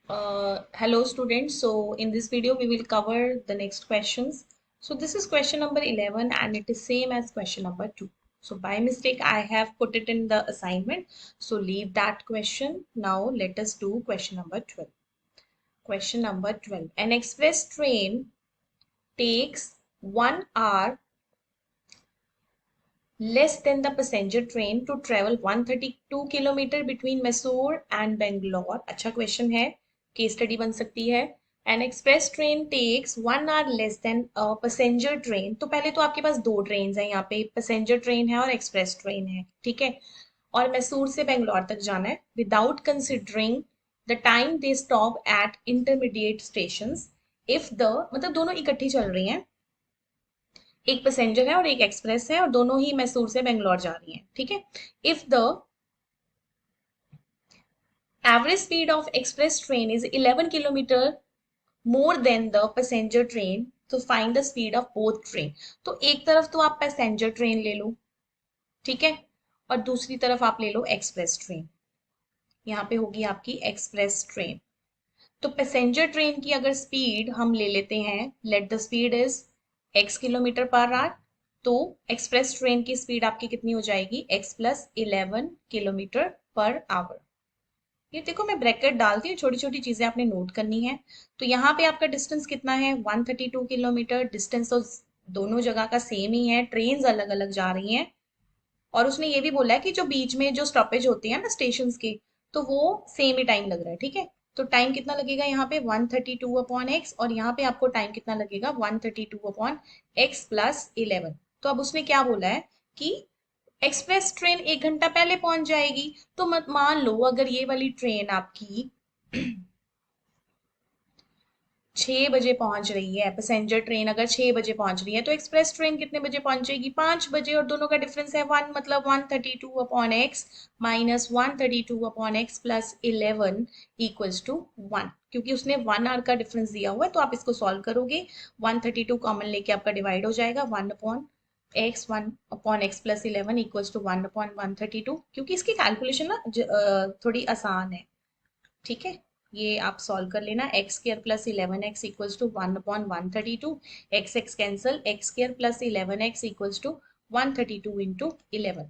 Hello students. So in this video we will cover the next questions. So this is question number 11 and it is same as question number 2. So by mistake I have put it in the assignment. So leave that question. Now let us do question number 12. Question number 12. An express train takes 1 hour less than the passenger train to travel 132 kilometre between Mysore and Bangalore. अच्छा question है, case study बन सकती है. An express train takes 1 hour less than passenger train. तो पहले तो आपके पास दो ट्रेन है यहाँ पे, पैसेंजर ट्रेन है और एक्सप्रेस ट्रेन है, ठीक है. और मैसूर से बेंगलोर तक जाना है without considering the time they stop at intermediate station. If the मतलब दोनों इकट्ठी चल रही हैं, एक पैसेंजर है और एक एक्सप्रेस है और दोनों ही मैसूर से बेंगलोर जा रही हैं, ठीक है. If the average speed of express train is 11 kilometre more than the passenger train, तो find the speed of both train. तो एक तरफ तो आप पैसेंजर ट्रेन ले लो, ठीक है, और दूसरी तरफ आप ले लो एक्सप्रेस ट्रेन. यहाँ पे होगी आपकी एक्सप्रेस ट्रेन. तो पैसेंजर ट्रेन की अगर स्पीड हम ले लेते हैं, let the speed is x kilometre per hour, तो एक्सप्रेस ट्रेन की स्पीड आपकी कितनी हो जाएगी, x plus 11 kilometre per our. ये देखो मैं ब्रैकेट डालती हूँ, छोटी छोटी चीजें आपने नोट करनी है. तो यहाँ पे आपका डिस्टेंस कितना है, 132 किलोमीटर. डिस्टेंस तो दोनों जगह का सेम ही है, ट्रेन अलग अलग जा रही हैं. और उसने ये भी बोला है कि जो बीच में जो स्टॉपेज होते हैं ना स्टेशन के, तो वो सेम ही टाइम लग रहा है, ठीक है. तो टाइम कितना लगेगा यहाँ पे, 132 अपॉन एक्स, और यहाँ पे आपको टाइम कितना लगेगा, 132 अपॉन एक्स प्लस 11. तो अब उसने क्या बोला है कि एक्सप्रेस ट्रेन 1 घंटा पहले पहुंच जाएगी. तो मत मान लो अगर ये वाली ट्रेन आपकी 6 बजे पहुंच रही है, पैसेंजर ट्रेन अगर 6 बजे पहुंच रही है, तो एक्सप्रेस ट्रेन कितने बजे पहुंचेगी, 5 बजे. और दोनों का डिफरेंस है 1, मतलब 132 upon x minus 132 upon x plus 11 equals to 1. क्योंकि उसने 1 आवर का डिफरेंस दिया हुआ है, तो आप इसको सॉल्व करोगे, 132 कॉमन लेके आपका डिवाइड हो जाएगा, 1 upon x plus 11 equals to 1 upon 132. क्योंकि इसकी कैलकुलेशन ना थोड़ी आसान है, ठीक है. ये आप सॉल्व कर लेना, x square plus 11x equals to 1 upon 132. X x cancel, x square plus 11x equals to 132 into 11.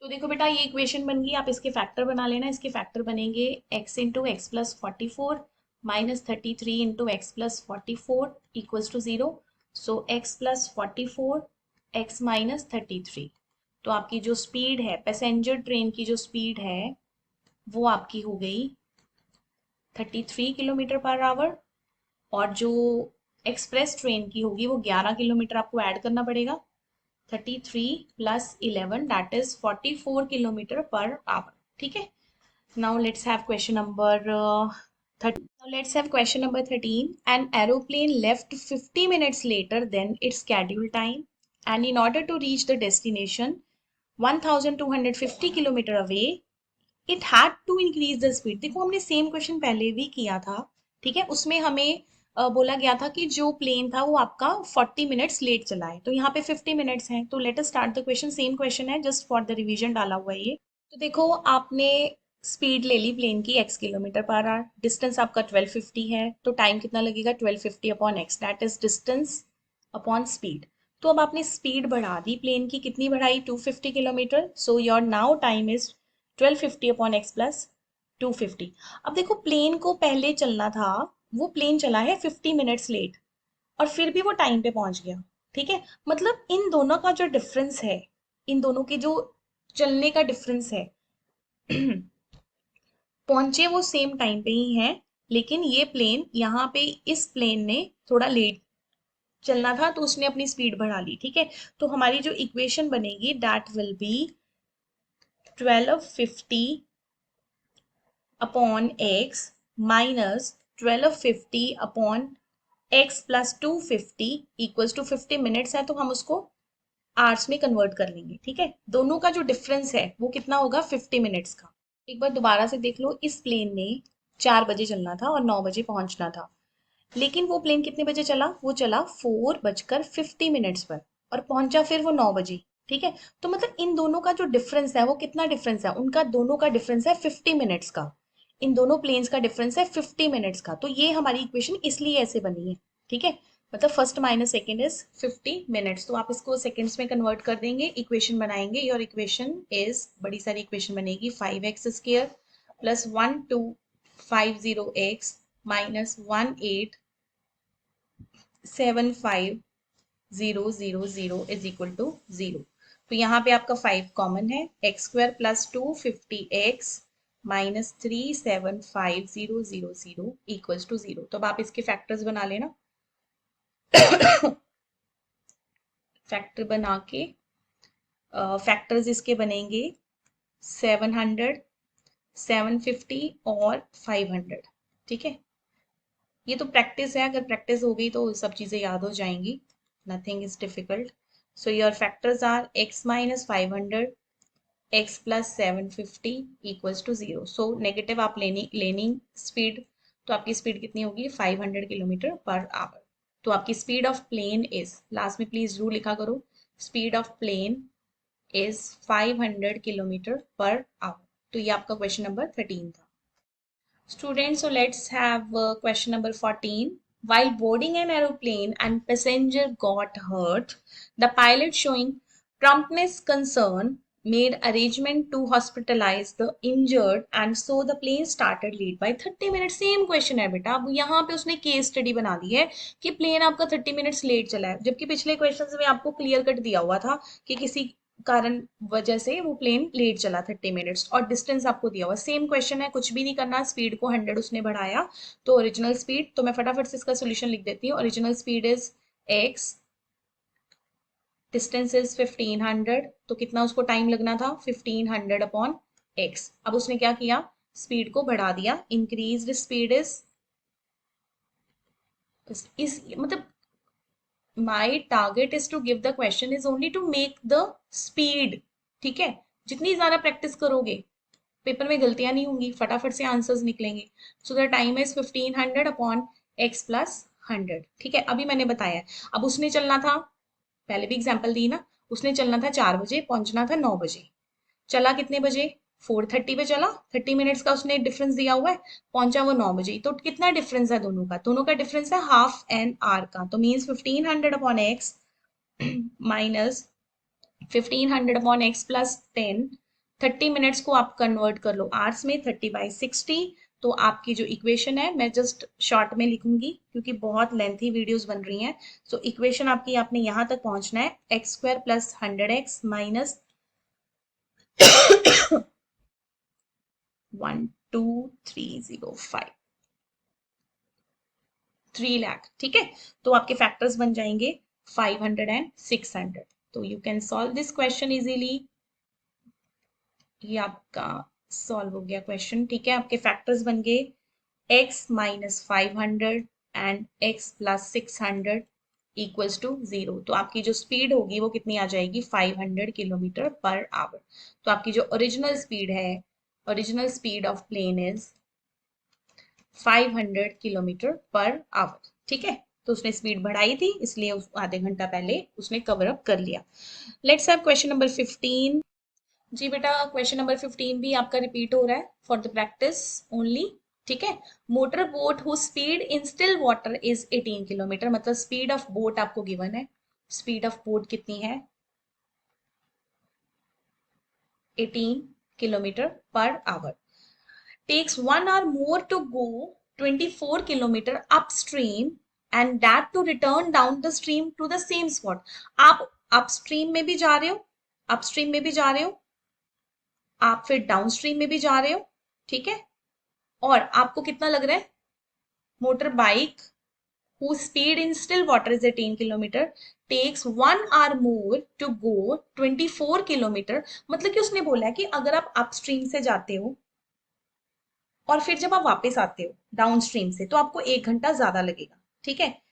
तो देखो बेटा ये इक्वेशन बन गई, आप इसके फैक्टर बना लेना. इसके फैक्टर बनेंगे x into x plus 44 minus 33 into x plus 44 equals to 0. So x plus 44 x minus 33. तो आपकी जो स्पीड है, पैसेंजर ट्रेन की जो स्पीड है, वो आपकी हो गई 33 किलोमीटर पर आवर. और जो एक्सप्रेस ट्रेन की होगी वो 11 किलोमीटर आपको ऐड करना पड़ेगा. 33 plus 11 that is 44 kilometre per hour, ठीक है. Now let's have question number 13. Now let's have question number 13. An aeroplane left 50 minutes later than its scheduled time, and in order to reach the destination 1250 kilometer away, it had to increase the speed. देखो हमने same question पहले भी किया था, ठीक है. उसमें हमें बोला गया था कि जो प्लेन था वो आपका 40 मिनट्स लेट चला है, तो यहाँ पे 50 मिनट्स है. तो let us start the question. Same question है, जस्ट फॉर द रिवीजन डाला हुआ है ये. तो देखो आपने स्पीड ले ली प्लेन की x kilometre per our, distance आपका 1250 है, तो टाइम कितना लगेगा, 1250 upon x, that is distance upon speed. तो अब आपने स्पीड बढ़ा दी प्लेन की, कितनी बढ़ाई, 250 kilometre. So your now time is 1250 upon x plus 250. अब देखो प्लेन को पहले चलना था, वो प्लेन चला है 50 मिनट्स लेट, और फिर भी वो टाइम पे पहुंच गया, ठीक है. मतलब इन दोनों का जो डिफरेंस है, इन दोनों के जो चलने का डिफरेंस है, पहुंचे वो सेम टाइम पे ही है, लेकिन ये प्लेन यहाँ पे, इस प्लेन ने थोड़ा लेट चलना था तो उसने अपनी स्पीड बढ़ा ली, ठीक है. तो हमारी जो इक्वेशन बनेगी that will be 1250 upon x minus 1250 upon x plus 250 equals to 50 minutes है, तो हम उसको आवर्स में कन्वर्ट कर लेंगे, ठीक है. दोनों का जो डिफरेंस है वो कितना होगा, 50 मिनट्स का. एक बार दोबारा से देख लो, इस प्लेन ने 4 बजे चलना था और 9 बजे पहुंचना था, लेकिन वो प्लेन कितने बजे चला, वो चला 4 बजकर 50 मिनट्स पर, और पहुंचा फिर वो 9 बजे, ठीक है. तो मतलब इन दोनों का जो डिफरेंस है वो कितना डिफरेंस है, उनका दोनों का डिफरेंस है 50 मिनट्स का. इन दोनों प्लेन्स का डिफरेंस है 50 मिनट्स का, तो ये हमारी इक्वेशन इसलिए ऐसे बनी है, ठीक है। मतलब first minus second is 50 minutes, तो आप इसको सेकेंड्स में कन्वर्ट कर देंगे, इक्वेशन बनाएंगे। योर इक्वेशन इज, बड़ी सारी इक्वेशन बनेगी, 5x² plus 1250x minus 1875000 is equal to 0। तो यहाँ पे आपका 5 कॉमन है, x² plus 250x minus 37500 equals to 0। तो अब आप इसके फैक्टर्स बना लेना। फैक्टर बना के फैक्टर्स इसके बनेंगे 700, 750 और 500, ठीक है। ये तो प्रैक्टिस है, अगर प्रैक्टिस हो गई तो सब चीजें याद हो जाएंगी, nothing is difficult. So your factors are x minus 500, x plus 750 equals to 0। So negative आप लेनी स्पीड, तो आपकी स्पीड कितनी होगी, 500 किलोमीटर पर आवर। तो आपकी speed of plane is, last में प्लीज रू लिखा करो, speed of plane is 500 kilometre per hour. तो ये आपका क्वेश्चन नंबर 13 था। Students, so let's have question number 14. While boarding an aeroplane and passenger got hurt, the pilot, showing promptness concern, made arrangement to hospitalize the injured, and so the plane started late by 30 minutes. Same question है बेटा, अब यहाँ पे उसने case study बना दी है कि plane आपका 30 मिनट्स लेट चला है, जबकि पिछले क्वेश्चन में आपको क्लियर कट दिया हुआ था कि किसी कारण वजह से वो प्लेन लेट चला 30 मिनट्स, और डिस्टेंस आपको दिया हुआ। सेम क्वेश्चन है, कुछ भी नहीं करना, स्पीड को 100 उसने बढ़ाया, तो ओरिजिनल स्पीड, तो मैं फटाफट से इसका सोल्यूशन लिख देती हूँ। Original speed is x, distance is 1500, तो कितना उसको टाइम लगना था, 1500 अपॉन x। अब उसने क्या किया, स्पीड को बढ़ा दिया, इंक्रीज स्पीड इज मतलब my target is to give the question is only to make the speed, ठीक है। जितनी ज्यादा प्रैक्टिस करोगे पेपर में गलतियां नहीं होंगी, फटाफट से आंसर्स निकलेंगे। So the time is 1500 upon x plus 100, ठीक है। अभी मैंने बताया, अब उसने चलना था, पहले भी एग्जाम्पल दी ना, उसने चलना था 4 बजे, पहुंचना था 9 बजे, चला कितने बजे, 4:30 पे चला, 30 मिनट्स का उसने डिफरेंस दिया हुआ है, पहुंचा वो 9 बजे, तो कितना डिफरेंस है दोनों का, दोनों का डिफरेंस है हाफ एन आवर का, तो means 1500 upon x minus 1500 upon x plus 10, 30 minutes को आप कन्वर्ट कर लो आवर्स में, 30/60। तो आपकी जो इक्वेशन है, मैं जस्ट शॉर्ट में लिखूंगी क्योंकि बहुत लेंथी वीडियोस बन रही हैं। सो इक्वेशन आपकी, आपने यहां तक पहुंचना है, x² plus 100x minus 12305, 3 lakh, ठीक है। तो आपके फैक्टर्स बन जाएंगे 500 एंड 600। तो you can solve this question easily. ये आपका सॉल्व हो गया क्वेश्चन, ठीक है। आपके फैक्टर्स बन गए x minus 500 and x plus 600 equals to 0। तो आपकी जो स्पीड होगी वो कितनी आ जाएगी, 500 किलोमीटर पर आवर। तो आपकी जो ओरिजिनल स्पीड है, original speed of plane is 500 kilometre per hour, ठीक है। तो उसने स्पीड बढ़ाई थी, इसलिए आधे घंटा पहले उसने कवर अप कर लिया। Let's have question number 15। जी बेटा, क्वेश्चन नंबर 15 भी आपका रिपीट हो रहा है फॉर द प्रैक्टिस ओनली, ठीक है। Motor boat who speed in still water is 18 kilometre, मतलब स्पीड ऑफ बोट आपको गिवन है, स्पीड ऑफ बोट कितनी है, 18 kilometre per our, takes 1 hour more to go 24 kilometer upstream and that to return down the stream to the same spot। आप upstream में भी जा रहे हो, अपस्ट्रीम में भी जा रहे हो, आप फिर डाउनस्ट्रीम में भी जा रहे हो, ठीक है। और आपको कितना लग रहा है, motor bike whose speed in still water is 18 kilometer takes 1 hour more to go 24 kilometer। मतलब कि उसने बोला है कि अगर आप अपस्ट्रीम से जाते हो और फिर जब आप वापस आते हो डाउन स्ट्रीम से, तो आपको 1 घंटा ज्यादा लगेगा, ठीक है।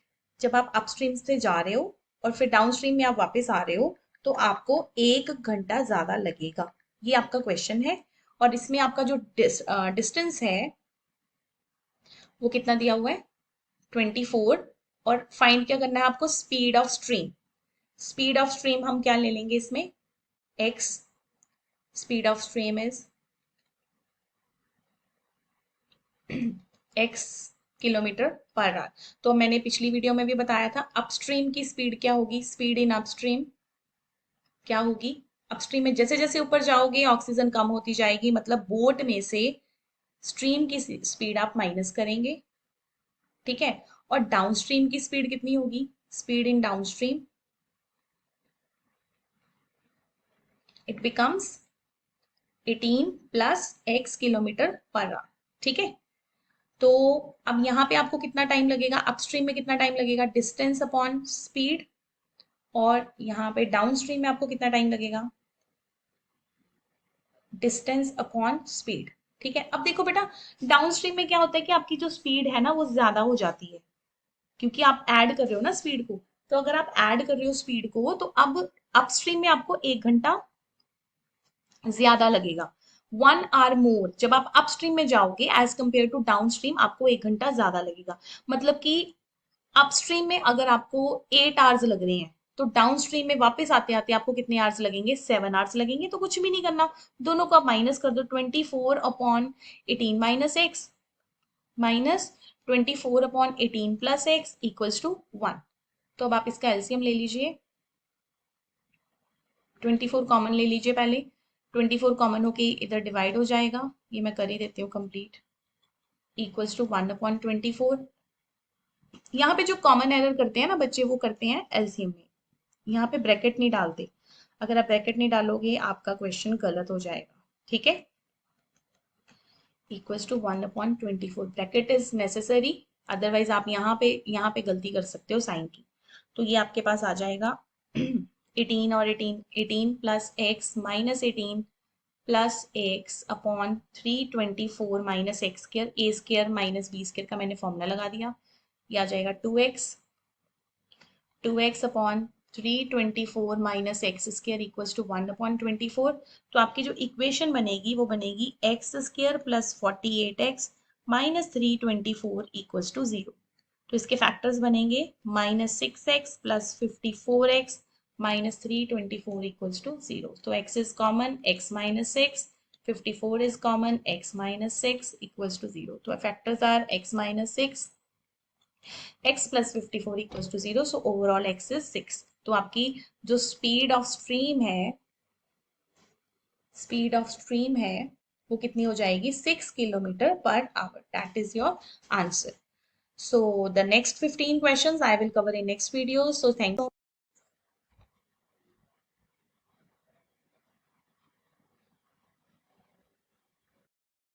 जब आप अपस्ट्रीम से जा रहे हो और फिर डाउन स्ट्रीम में आप वापस आ रहे हो, तो आपको 1 घंटा ज्यादा लगेगा। ये आपका क्वेश्चन है, और इसमें आपका जो डिस्टेंस है वो कितना दिया हुआ है, 24। और फाइंड क्या करना है आपको, speed of stream. Speed of stream हम क्या ले लेंगे इसमें, x, speed of stream is x kilometre per hour. तो मैंने पिछली वीडियो में भी बताया था अपस्ट्रीम की स्पीड क्या होगी, स्पीड इन अपस्ट्रीम क्या होगी। अपस्ट्रीम में जैसे जैसे ऊपर जाओगे ऑक्सीजन कम होती जाएगी, मतलब बोट में से स्ट्रीम की स्पीड आप माइनस करेंगे, ठीक है। और डाउनस्ट्रीम की स्पीड कितनी होगी, speed in downstream, it becomes 18 plus x kilometre per hour, ठीक है। तो अब यहाँ पे आपको कितना टाइम लगेगा, अपस्ट्रीम में कितना टाइम लगेगा, डिस्टेंस अपॉन स्पीड, और यहाँ पे डाउनस्ट्रीम में आपको कितना टाइम लगेगा, डिस्टेंस अपॉन स्पीड, ठीक है। अब देखो बेटा, डाउनस्ट्रीम में क्या होता है कि आपकी जो स्पीड है ना वो ज्यादा हो जाती है, क्योंकि आप ऐड कर रहे हो ना स्पीड को। तो अगर आप ऐड कर रहे हो स्पीड को, तो अब अपस्ट्रीम में आपको 1 घंटा ज्यादा लगेगा, 1 आवर मोर। जब आप अपस्ट्रीम में जाओगे एज कंपेयर टू डाउनस्ट्रीम, आपको 1 घंटा ज्यादा लगेगा। मतलब कि अपस्ट्रीम में अगर आपको 8 आवर्स लग रहे हैं, तो डाउनस्ट्रीम में वापस आते आते आपको कितने आवर्स लगेंगे, 7 आवर्स लगेंगे। तो कुछ भी नहीं करना, दोनों को आप माइनस कर दो, 24/18 minus x, minus 24/18 plus x equals to 1। तो अब आप इसका एलसीएम ले लीजिए, 24 कॉमन ले लीजिए पहले, 24 कॉमन होके इधर डिवाइड हो जाएगा, ये मैं कर ही देती हूँ कंप्लीट, इक्वल्स टू 1/24। यहाँ पे जो कॉमन एरर करते हैं ना बच्चे, वो करते हैं एलसीएम में, यहाँ पे ब्रैकेट नहीं डालते। अगर आप ब्रैकेट नहीं डालोगे आपका क्वेश्चन गलत हो जाएगा, ठीक है। Equals to 1/24, bracket is necessary, otherwise आप यहाँ पे गलती कर सकते हो साइन की। तो ये आपके पास आ जाएगा 18 और 18, 18 plus x minus 18 plus x upon 324 minus x square, A square minus B square का मैंने फॉर्मूला लगा दिया, ये आ जाएगा 2x upon 324 minus x square equals to 1/24। तो आपकी जो इक्वेशन बनेगी वो बनेगी x square plus 48x minus 324 equals to 0। तो इसके फैक्टर्स बनेंगे -6x plus 54x minus 324 equals to 0। तो x is common, x minus 6, 54 is common, x minus 6 equals to 0. So factors are x minus 6, x plus 54 equals to 0. So overall x is 6. तो आपकी जो speed of stream है वो कितनी हो जाएगी, 6 kilometre per our. That is your answer. So the next 15 questions I will cover in next video. So thank you.